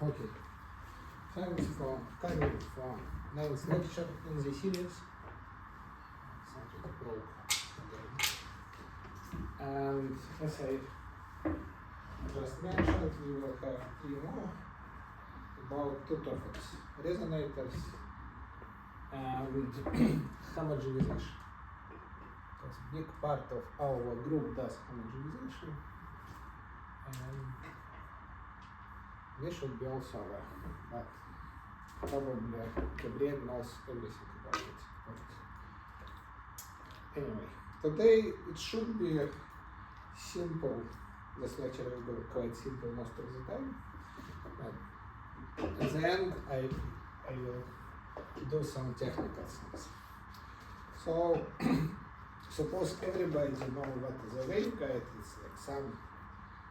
Okay. Thanks for coming for ninth lecture in the series. Something broke again. And as I just mentioned, we will have 3 more about 2 topics: resonators and homogenization. Because a big part of our group does homogenization, and we should be also aware, but probably Gabriel knows everything about it. But anyway, today it should be simple. This lecture will be quite simple most of the time. But at the end, I will do some technical things. So suppose everybody knows what is a waveguide. It's like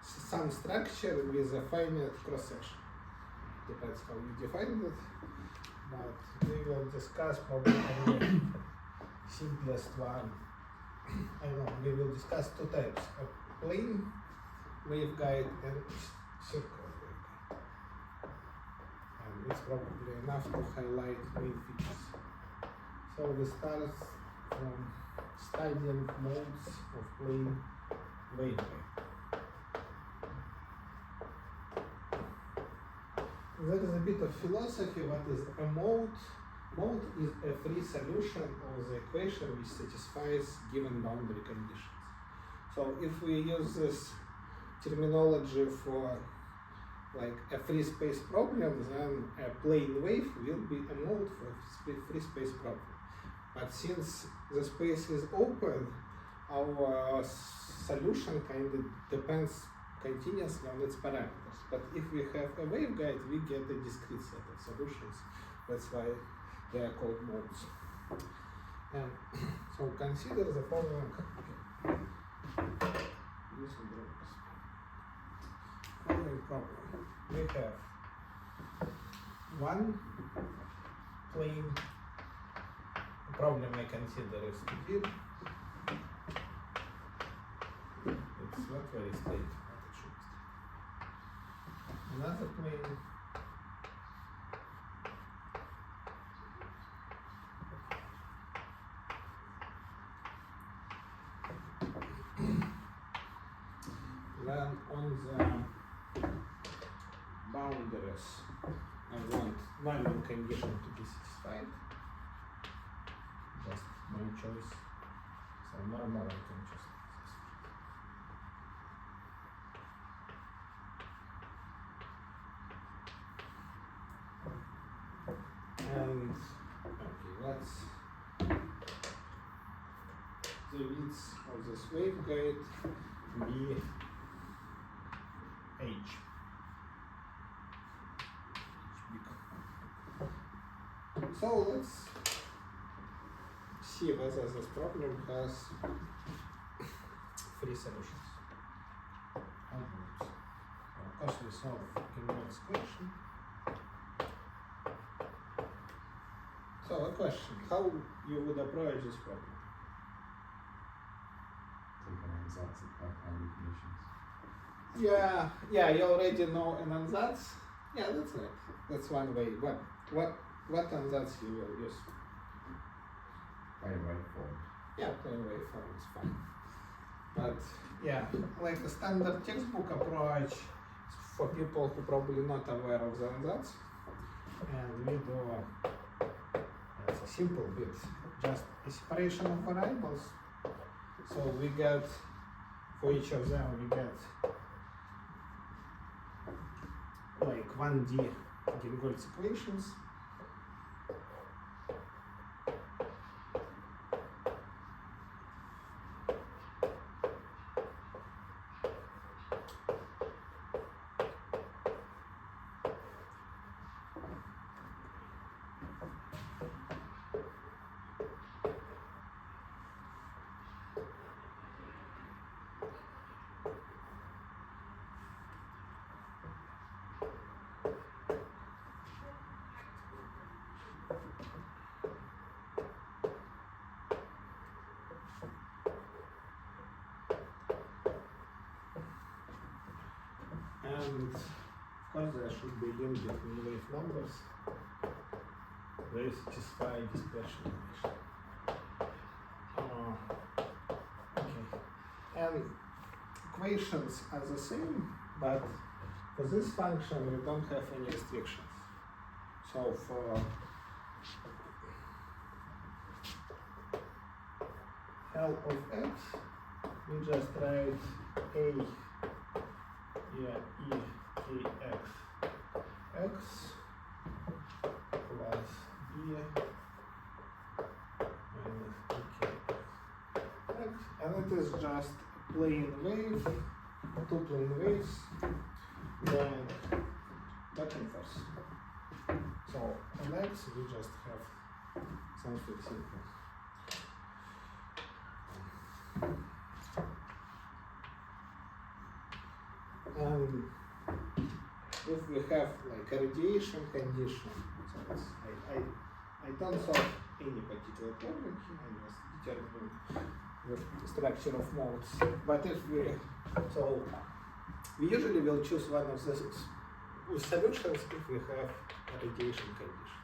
some structure with a finite cross section. Depends how you define it, but we will discuss probably the simplest one. I don't know, we will discuss 2 types: a plane waveguide and circular waveguide. And it's probably enough to highlight main features. So we start from studying modes of plane waveguide. There is a bit of philosophy. What is a mode? Mode is a free solution of the equation which satisfies given boundary conditions. So if we use this terminology for like a free space problem, then a plane wave will be a mode for a free space problem. But since the space is open, our solution kind of depends continuously on its parameters. But if we have a waveguide, we get a discrete set of solutions. That's why they are called modes. And so consider the following problem. We have one plane. The problem I consider is here. It's not very straight. Another plane. Then on the boundaries, I want one condition to be satisfied. Just my choice. So normal I can just and okay, let's the width of this waveguide be h. So let's see whether this problem has free solutions. Of course, we solve convex equation. So a question: how you would approach this problem? Take an ansatz at boundary conditions. Yeah, you already know an ansatz. Yeah, that's right. That's one way. What ansatz you will use? Plain waveform. Yeah, plain waveform is fine. But yeah, like a standard textbook approach for people who probably not aware of the ansatz. And we do it's a simple bit, just a separation of variables. So we get, for each of them, we get like 1D Helmholtz equations. And course, there should be limit between wave numbers. They satisfy dispersion equation. Okay, and equations are the same, but for this function we don't have any restrictions. So for L of x, we just write a kx x plus b minus ekx, and it is just plane wave, two plane waves going back and forth. So on x we just have something simple. And if we have like a radiation condition, so it's, I don't solve any particular problem here, I'm just determining the structure of modes. But if we, so we usually will choose one of the solutions if we have a radiation condition.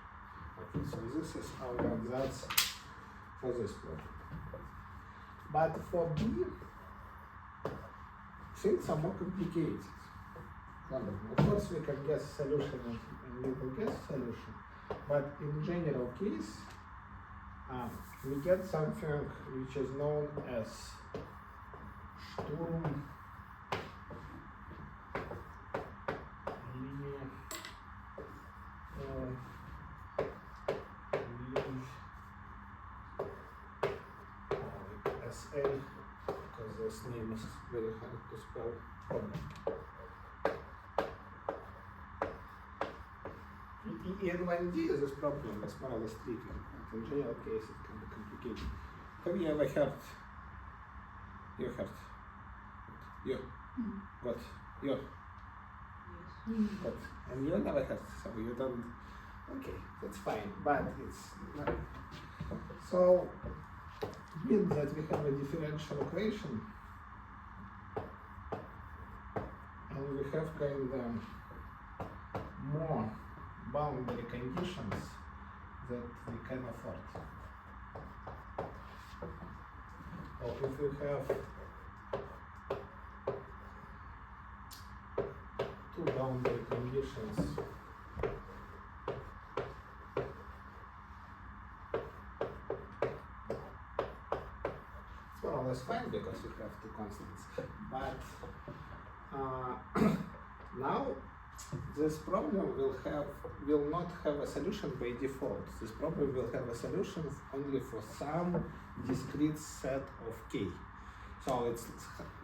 Okay, so this is our ansatz for this problem. But for B, things are more complicated. Of course, we can guess solution and we will guess solution, but in general case, we get something which is known as Sturm SA, because this name is very hard to spell. In 1D, this problem is more or less trivial, but in general case it can be complicated. Have you ever heard? You heard? You? What? You? Yes. What? And you never heard, so you don't. Okay, that's fine, but it's not. So it means that we have a differential equation, and we have kind of more boundary conditions that we can afford. Or if we have two boundary conditions, it's more or less fine because we have two constants. But now this problem will not have a solution by default. This problem will have a solution only for some discrete set of k. So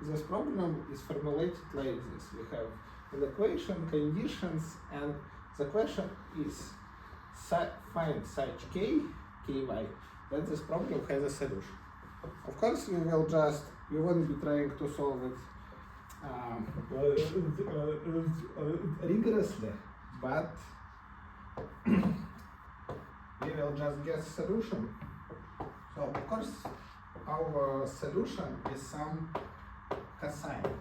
this problem is formulated like this. We have an equation, conditions, and the question is find such k, ky, that this problem has a solution. Of course, we won't be trying to solve it rigorously, but we will just guess solution. So of course our solution is some cosine.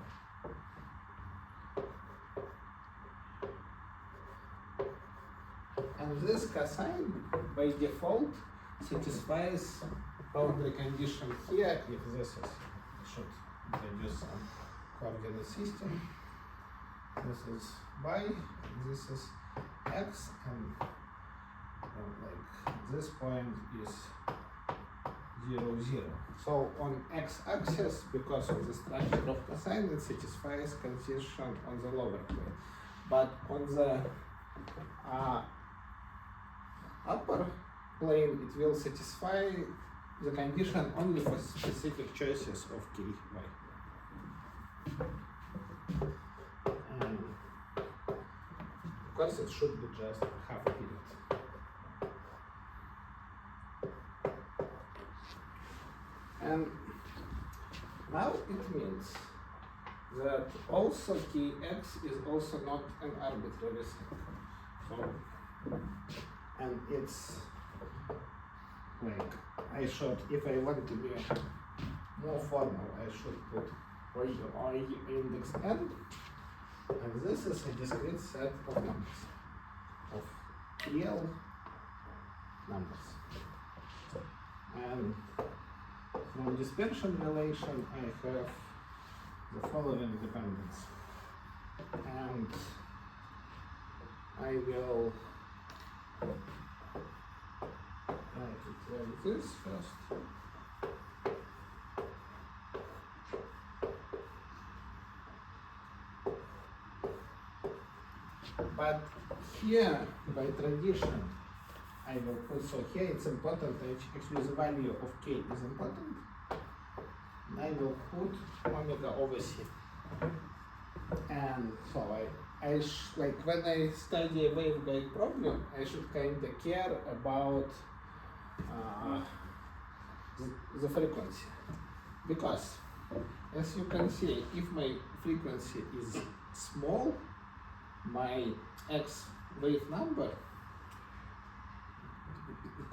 And this cosine by default satisfies boundary condition here if this is, I should introduce some coordinate system. This is y, this is x, and like this point is 0, 0. So on x-axis, because of the structure of cosine, it satisfies condition on the lower plane. But on the upper plane, it will satisfy the condition only for specific choices of k, y. And of course it should be just half period. And now it means that also kx is also not an arbitrary thing. So, and it's like I should, if I want to be more formal, I should put I index n And this is a discrete set of numbers, of real numbers. And from dispersion relation, I have the following dependence. And I will write it like this first. But here, by tradition, I will put, so here it's important, actually the value of k is important. And I will put omega over c. And so like when I study a waveguide problem, I should kind of care about the frequency. Because, as you can see, if my frequency is small, my x wave number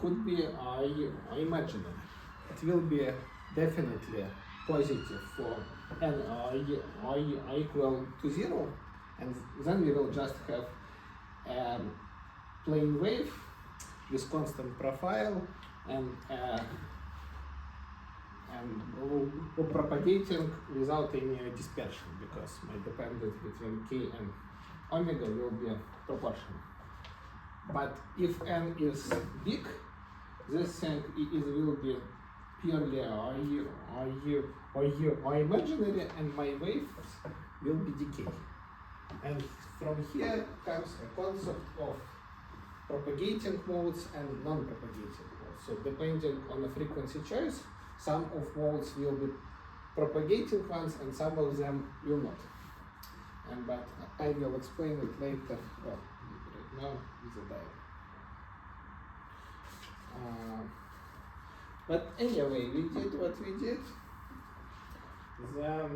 could be imaginary. It will be definitely positive for n I equal to 0, and then we will just have a plane wave with constant profile and propagating without any dispersion, because my dependence between k and omega will be proportional. But if n is big, this thing will be purely imaginary, and my waves will be decay. And from here comes a concept of propagating modes and non-propagating modes. So depending on the frequency choice, some of modes will be propagating ones and some of them will not. But I will explain it later. Well, right now is a diagram. But anyway, we did what we did. Then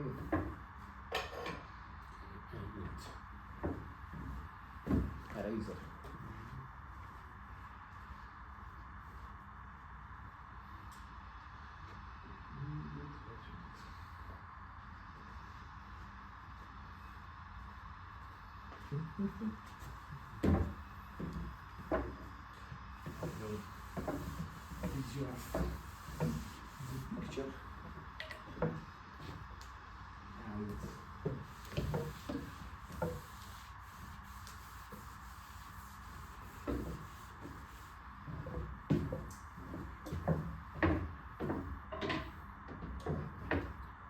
I need eraser. The picture and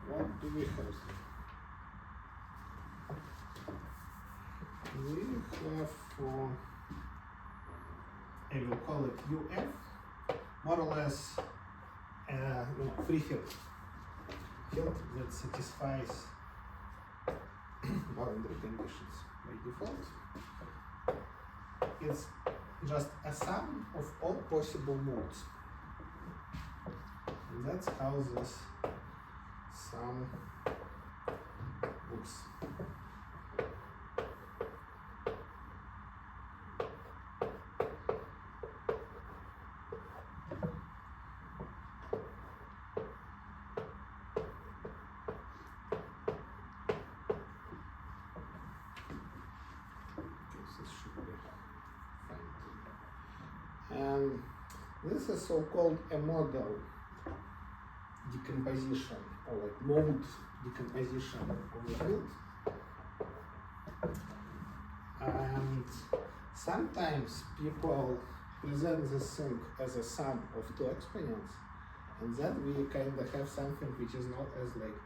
what do we have? We have I will call it UF, more or less free field that satisfies boundary conditions by default. It's just a sum of all possible modes. And that's how this sum looks. And this is so-called a model decomposition, or like mode decomposition of the field. And sometimes people present this thing as a sum of two exponents, and then we kind of have something which is known as like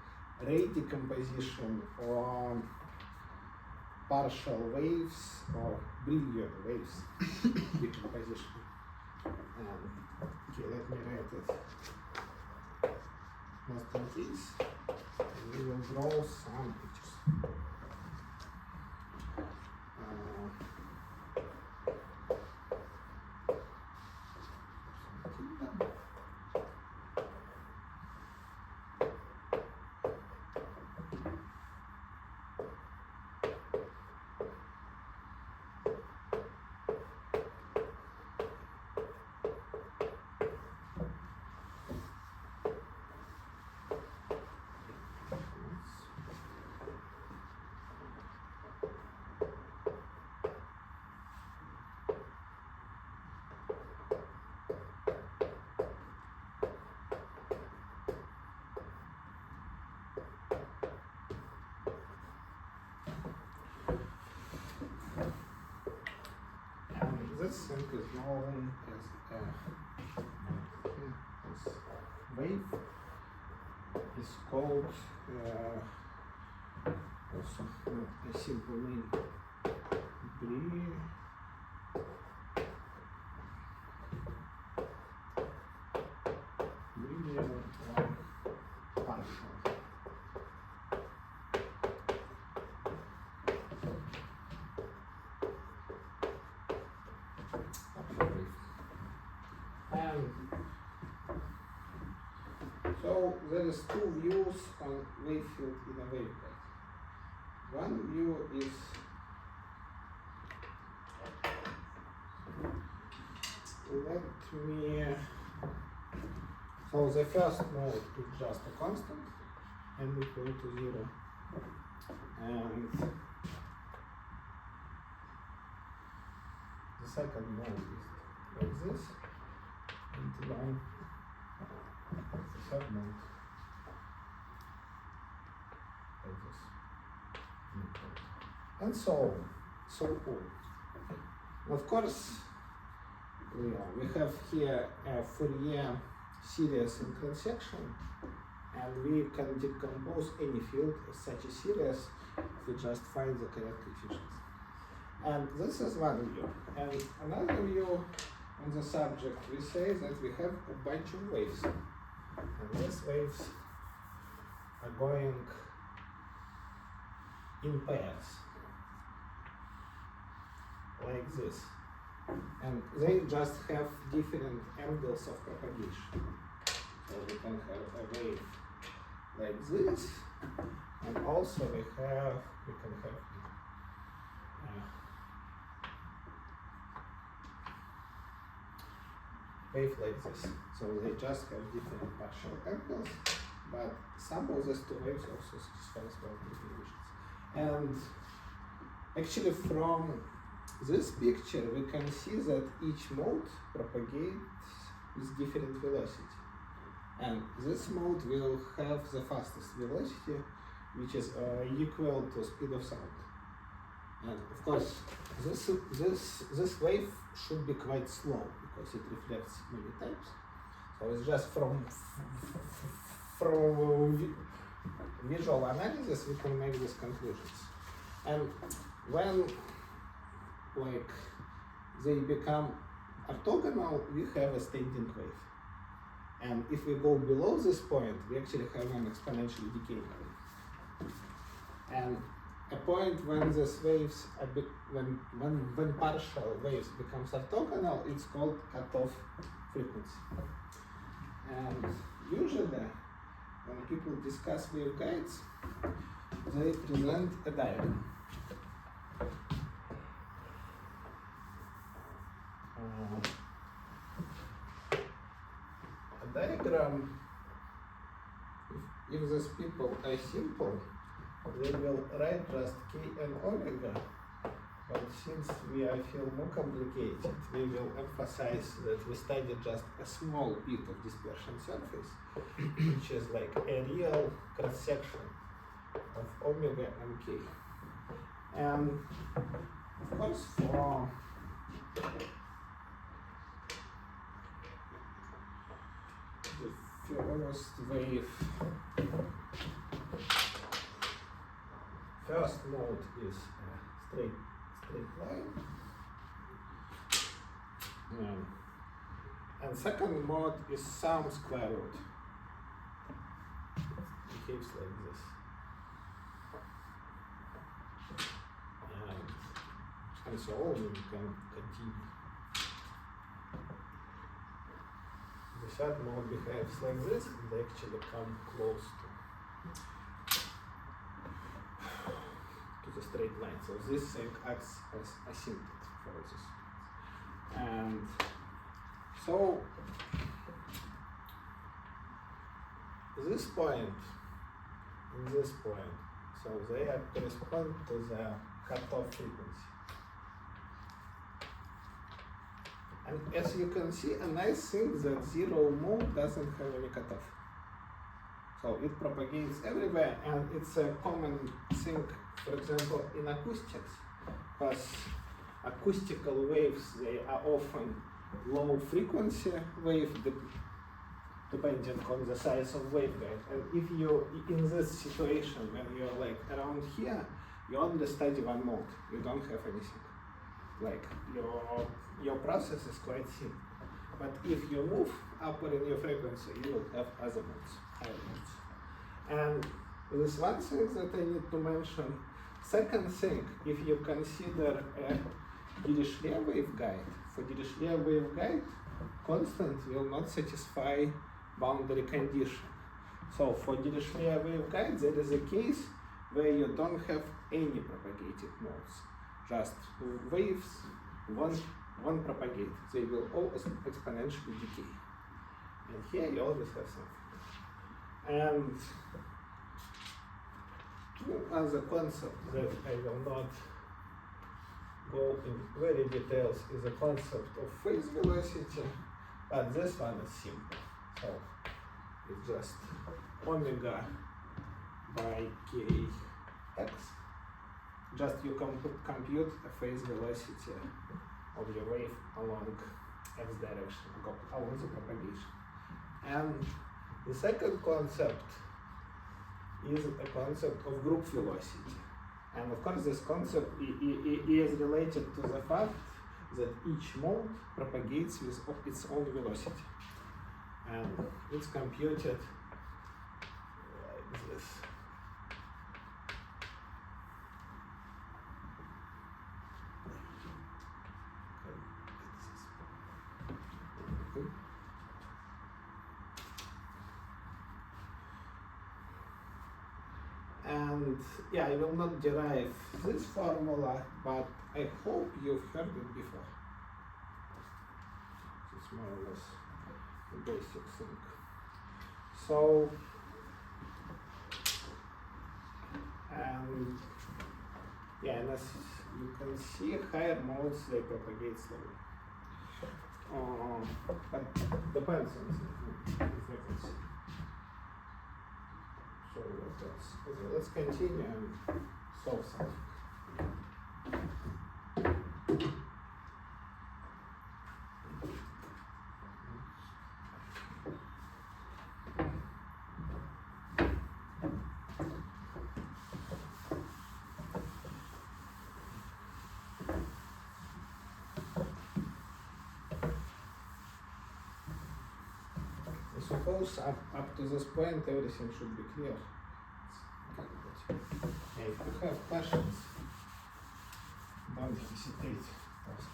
ray decomposition or partial waves or brilliant waves decomposition. Okay, let me write it. Master keys, and we will draw some pictures. this thing is known as wave. It's called also a simple name. Partial. And so there is two views on wave field in a waveguide. One view is so the first mode is just a constant and equal to 0, and the second mode is like this, and the line the third mode like this, and so on, so on. Of course, we have here a Fourier series in cross-section, and we can decompose any field as such a series if we just find the correct coefficients. And this is one view. And another view on the subject, we say that we have a bunch of waves. And these waves are going in pairs, like this. And they just have different angles of propagation. So we can have a wave like this, and also we can have wave like this. So they just have different partial angles, but some of these two waves also satisfies boundary conditions. And actually from this picture we can see that each mode propagates with different velocity. And this mode will have the fastest velocity, which is equal to speed of sound. And of course, this wave should be quite slow because it reflects many times. So it's just from visual analysis we can make these conclusions. And when they become orthogonal, we have a standing wave. And if we go below this point, we actually have an exponentially decaying wave. And a point when these waves are when partial waves becomes orthogonal, it's called cutoff frequency. And usually, when people discuss waveguides, they present a diagram. A diagram, if these people are simple, they will write just k and omega, but since we feel more complicated, we will emphasize that we study just a small bit of dispersion surface, which is like a real cross-section of omega and k. And of course, for the first wave, first mode is a straight line, and second mode is some square root. It behaves like this, and so on. We can continue. The third mode behaves like this, and they actually come close to the straight line. So this thing acts as asymptote for this. And so this point and this point, so they correspond to the cutoff frequency. And as you can see, a nice thing that zero mode doesn't have any cutoff. So it propagates everywhere, and it's a common thing, for example, in acoustics, because acoustical waves, they are often low frequency wave depending on the size of waveguide. And if you're in this situation when you're like around here, you only study one mode, you don't have anything. Like your process is quite simple. But if you move upward in your frequency, you will have other modes, higher modes. And this one thing that I need to mention. Second thing, if you consider a Dirichlet waveguide, for Dirichlet waveguide, constant will not satisfy boundary condition. So for Dirichlet waveguide, there is a case where you don't have any propagated modes, just waves, one propagate. They will always exponentially decay. And here you always have something. And two other concepts that I will not go in very details is the concept of phase velocity, but this one is simple. So it's just omega by kx. Just you compute a phase velocity of your wave along x direction, along the propagation. And the second concept is a concept of group velocity. And of course this concept is related to the fact that each mode propagates with its own velocity. And it's computed like this. And yeah, I will not derive this formula, but I hope you've heard it before. It's more or less the basic thing. So, and yeah, and as you can see, higher modes they propagate slowly. But depends on the frequency. So let's continue and solve something. I suppose up to this point everything should be clear. If you have questions, don't hesitate to ask.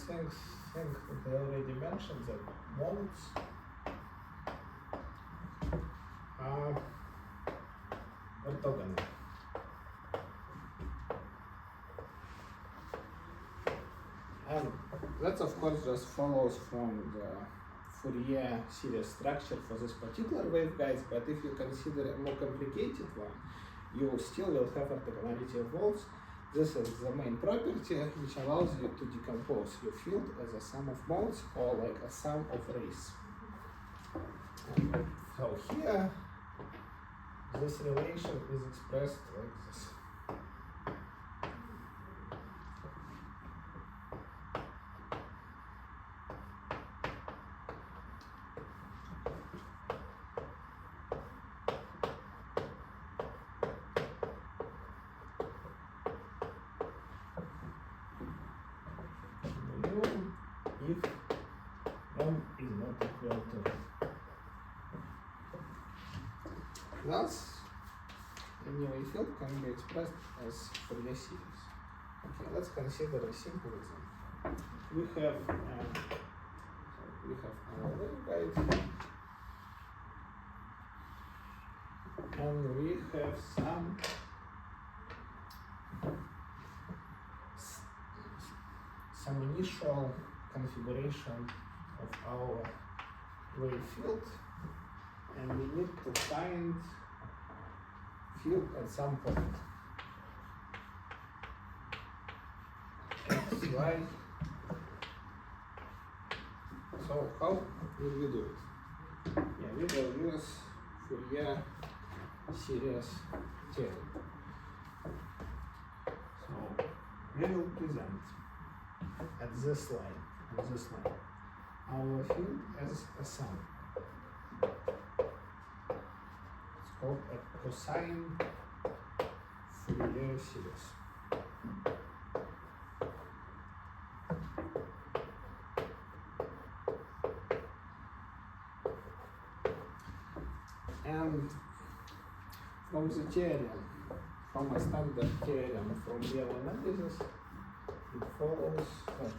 Things that I already mentioned, that modes are orthogonal. And that of course just follows from the Fourier series structure for this particular waveguides, but if you consider a more complicated one, you still will have orthogonality of modes. This is the main property which allows you to decompose your field as a sum of modes or like a sum of rays. So here, this relation is expressed like this. If m is not equal to. Thus, anyway field can be expressed as Fourier series. Okay, let's consider a simple example. We have our waveguide, and we have some some initial configuration of our wave field, and we need to find field at some point. X, Y. So how will we do it? Yeah, we will use Fourier series theorem. So we will present at this line, our field as a sum. It's called a cosine Fourier series. And from the theorem, from a standard theorem from real analysis, it follows that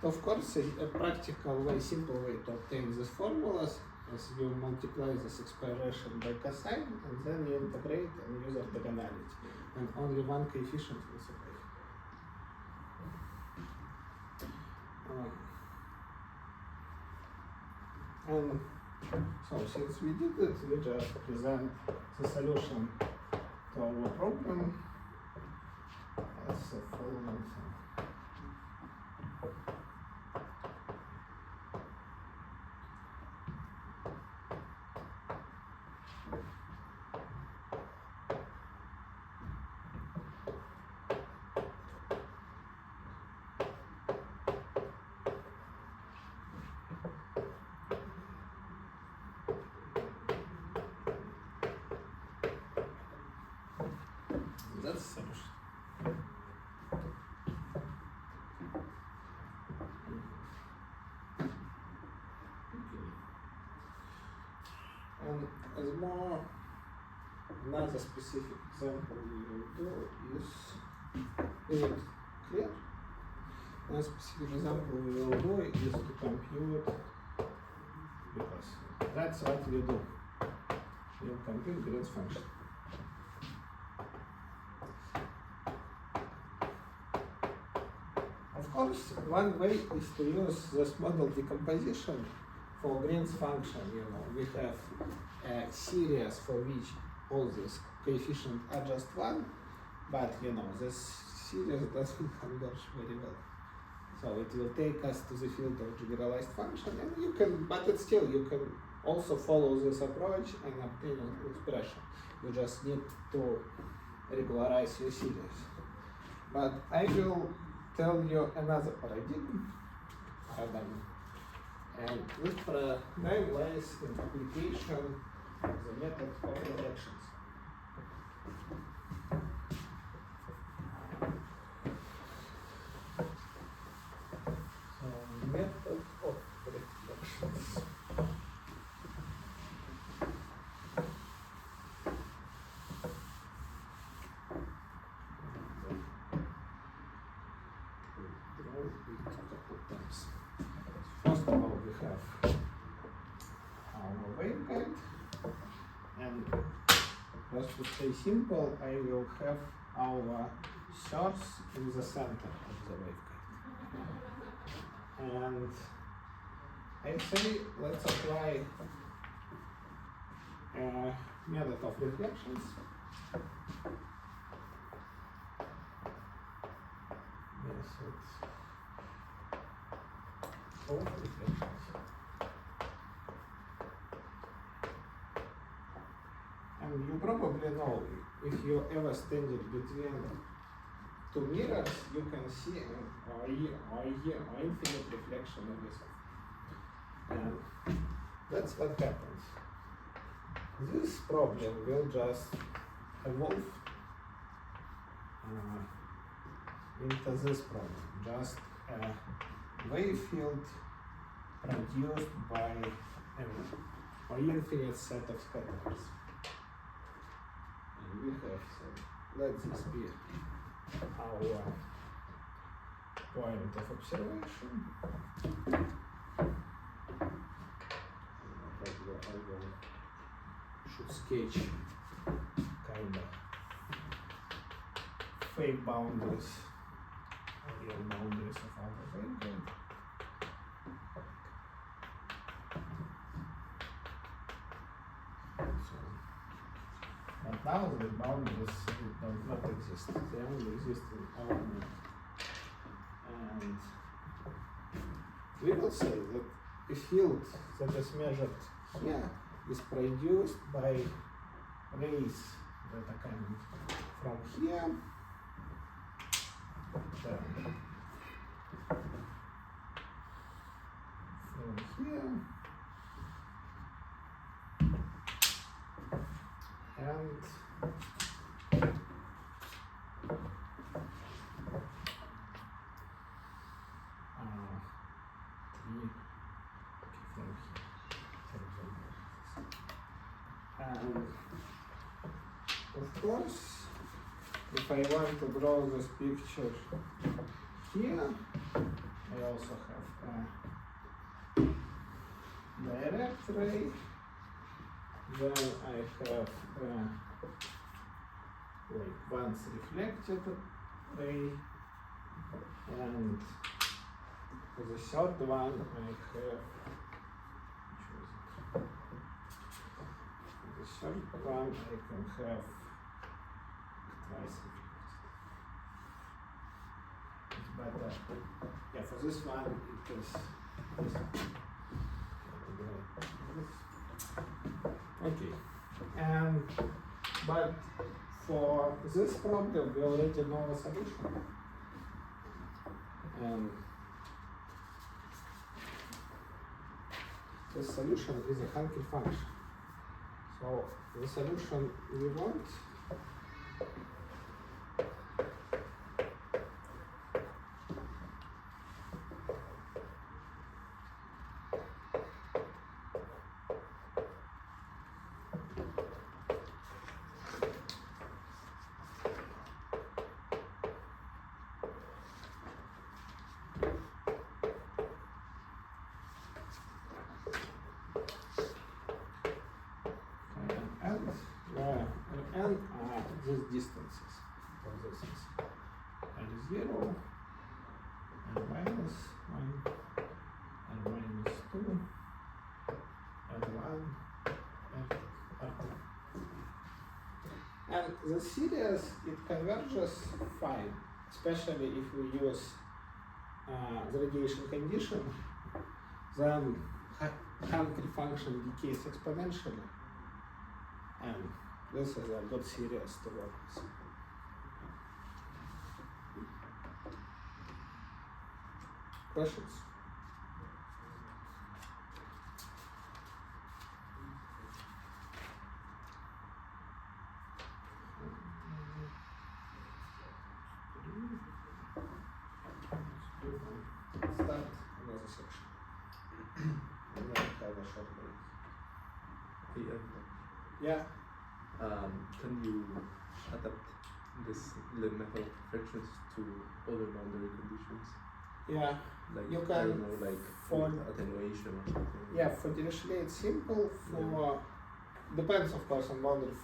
of course, a practical way, simple way to obtain these formulas is you multiply this expression by cosine and then you integrate and use orthogonality. And only one coefficient will survive. And so since we did it, we just present the solution to our problem as the following thing. That's the solution. And as more, another specific example we will do is it clear? One specific example we will do is to compute, because that's what we do. We will compute Green's function. Of course, one way is to use this model decomposition for Green's function. We have a series for which all these coefficients are just one, but this series doesn't converge very well. So it will take us to the field of generalized function, and you can, but it's still, you can also follow this approach and obtain an expression. You just need to regularize your series. But I will tell you another paradigm, and this paradigm lies in application of the method of reflections. So, method of reflections. First of all, we have our waveguide, and just to stay simple, I will have our source in the center of the waveguide. And I say let's apply a method of reflections. Yes, it's all reflections. And you probably know, if you ever standing between two mirrors, you can see an infinite reflection of yourself. And that's what happens. This problem will just evolve into this problem, just a wave field produced by an infinite set of scatterers. And we have, so let this be our point of observation. Should sketch kind of fake boundaries, real boundaries of our waveguide. So, but now the boundaries do not exist. They only exist in our mind. And we will say that a field that is measured here is produced by rays that are coming from here, then from here, and of course, if I want to draw this picture here, I also have a direct ray, then I have like once reflected ray, and for the third one I have, for the third one I can have twice reflected. But yeah, for this one it is this one. Okay, and but for this problem we already know a solution, and the solution is a Hankel function. So the solution we want and these distances. So this is L0 and minus 1 and minus 2 and 1 and R2. And the series, it converges fine, especially if we use the radiation condition, then Hankel function decays exponentially. And this is a good series to work with. Questions? Start another section. And then have a short break. Yeah. Can you adapt the method of fractions to other boundary conditions? Yeah, Like, you I can, don't know, like for attenuation or something. yeah, for Dirichlet it's simple. For depends of course on boundary.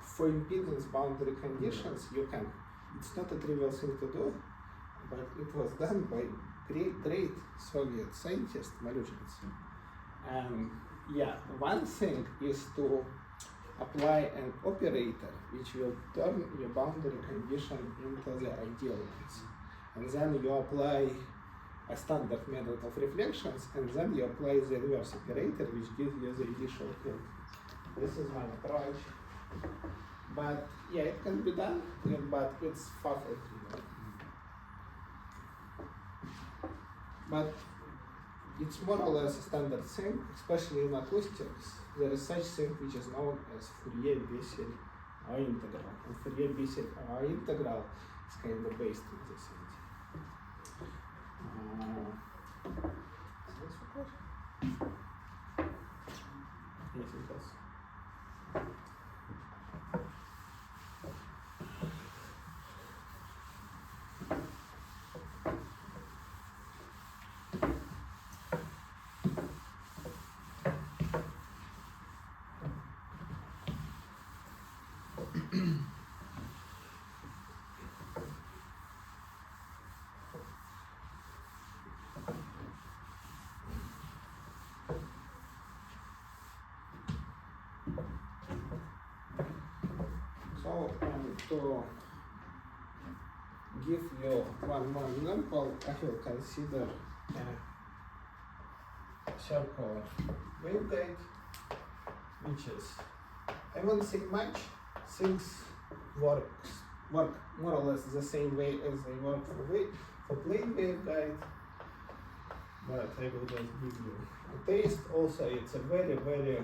For impedance boundary conditions, you can. It's not a trivial thing to do, but it was done by great Soviet scientist Malyushin. And yeah, one thing is to apply an operator which will turn your boundary condition into the ideal ones. And then you apply a standard method of reflections, and then you apply the inverse operator which gives you the initial field. This is my approach. But yeah, it can be done, but it's far-fetched. But it's more or less a standard thing, especially in acoustics. There is such thing which is known as Fourier-Bessel or integral. And Fourier-Bessel or integral is kind of based on this idea. Thanks for question. Anything else? So, to give you one more example, I will consider a circular waveguide, which is, I won't say much, things work more or less the same way as they work for plain waveguide, but I will just give you a taste. Also, it's a very, very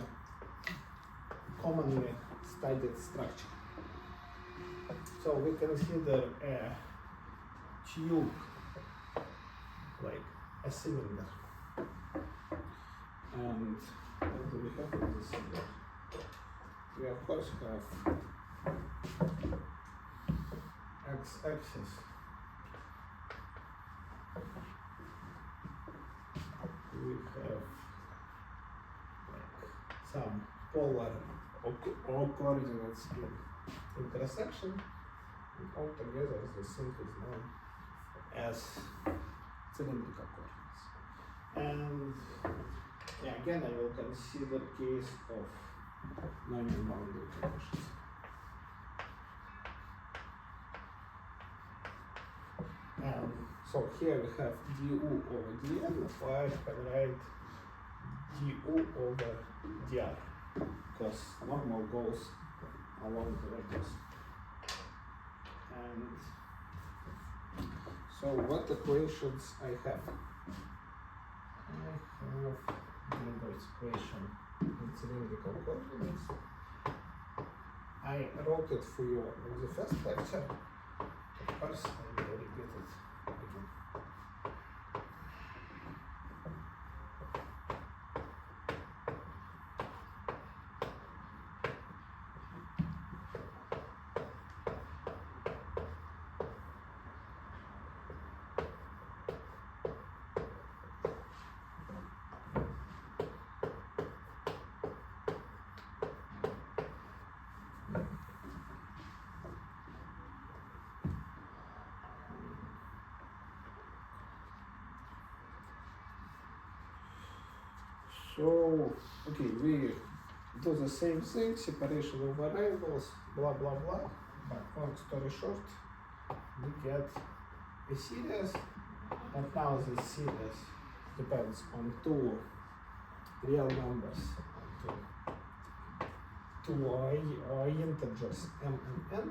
commonly studied structure. So we consider a tube like a cylinder. And what do we have in this cylinder? We of course have x-axis. We have like some polar or coordinates in intersection. And altogether, this thing is known as cylindrical coordinates. And yeah, again, I will consider case of non-boundary conditions. So here we have du over dn, so I can write du over dr, because normal goes along the radius. And so what equations I have? I have Waveguides equation in cylindrical coordinates. I wrote it for you in the first lecture. Of course, I will repeat it again. So, okay, we do the same thing, separation of variables, blah, blah, blah. But long story short, we get a series, and now this series depends on two real numbers, two integers m and n.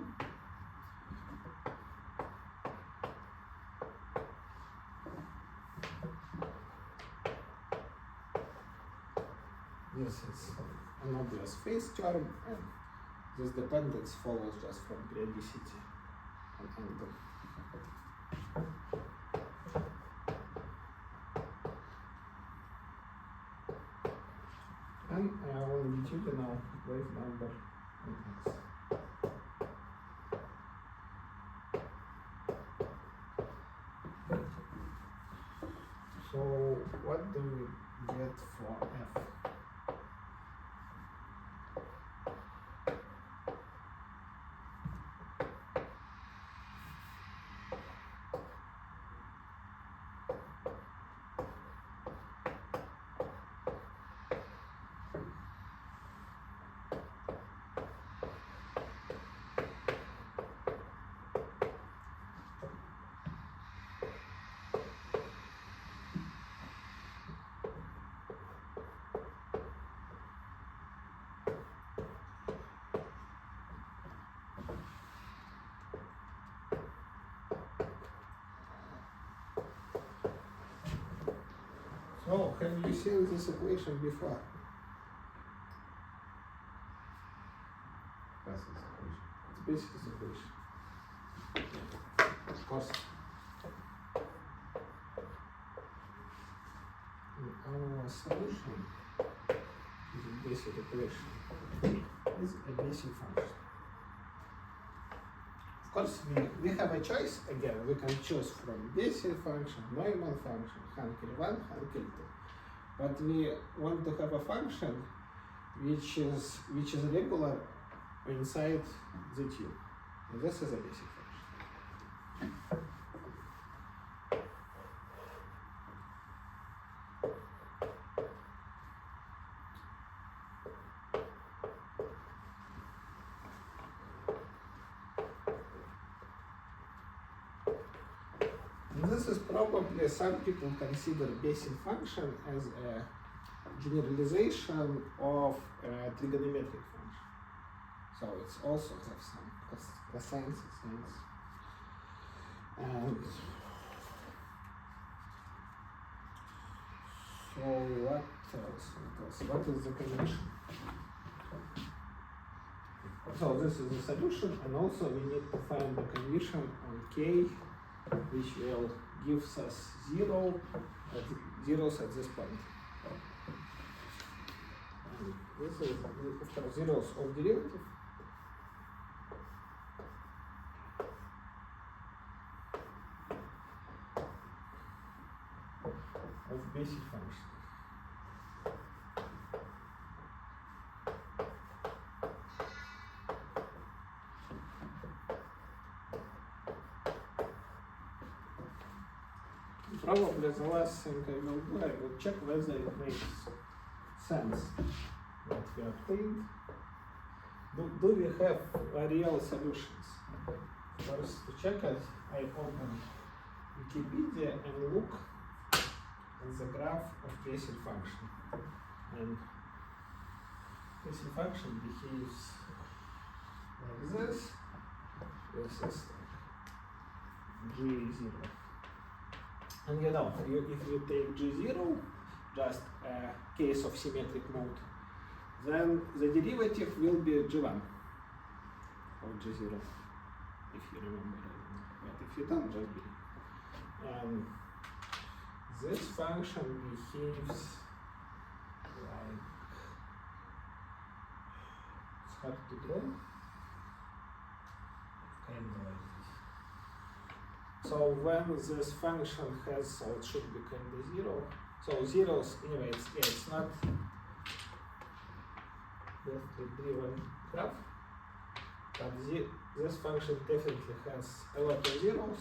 This is an obvious phase term, and this dependence follows just from periodicity and angle. And I will longitudinal wave number in x. So what do we get for f? have you seen this equation before? That's his equation. It's basic equation. Of course. Our solution is a basic equation. Is a basic function. Of course, we have a choice. Again, we can choose from basic function, normal function, Hankel 1, Hankel 2. But we want to have a function which is regular inside the tube. And this is a basic function. And this is probably, some people consider basic function as a generalization of a trigonometric function. So it's also have some cosine, sines. And so what else? What is the condition? So this is the solution, and also we need to find the condition on K which will gives us zeros at this point. And this is, of course, zeros of derivative. Of basic function. Probably the last thing I will do, I will check whether it makes sense what we obtained. Do we have real solutions? First, to check it, I open Wikipedia and look at the graph of basic function. And basic function behaves like this. This is like G0. And you know, if you take G0, just a case of symmetric mode, then the derivative will be G1 of G0, if you remember. But if you don't, just be. And this function behaves like, it's hard to draw, kind of like this. So when this function has, so it should be kind of 0. So zeros, anyway, it's not the driven graph, but this function definitely has a lot of zeros,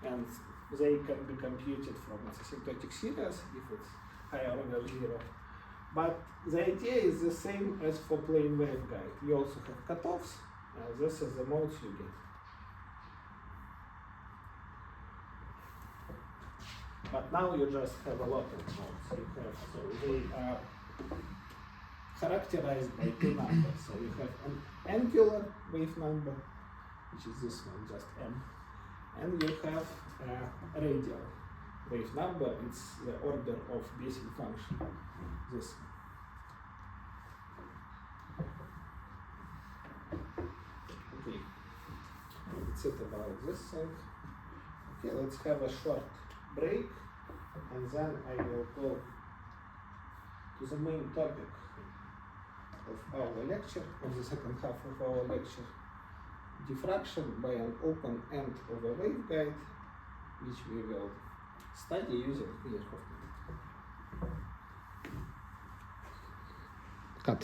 and they can be computed from its asymptotic series if it's higher order 0. But the idea is the same as for plain waveguide. You also have cutoffs, and this is the modes you get. But now you just have a lot of modes. You have, so they are characterized by two numbers. So you have an angular wave number, which is this one, just m, and you have a radial wave number. It's the order of basic function, this one. Okay, that's it about this thing. Okay, let's have a short break, and then I will go to the main topic of our lecture, of the second half of our lecture, diffraction by an open end of a waveguide, which we will study using Miller-Hoffman. Cut.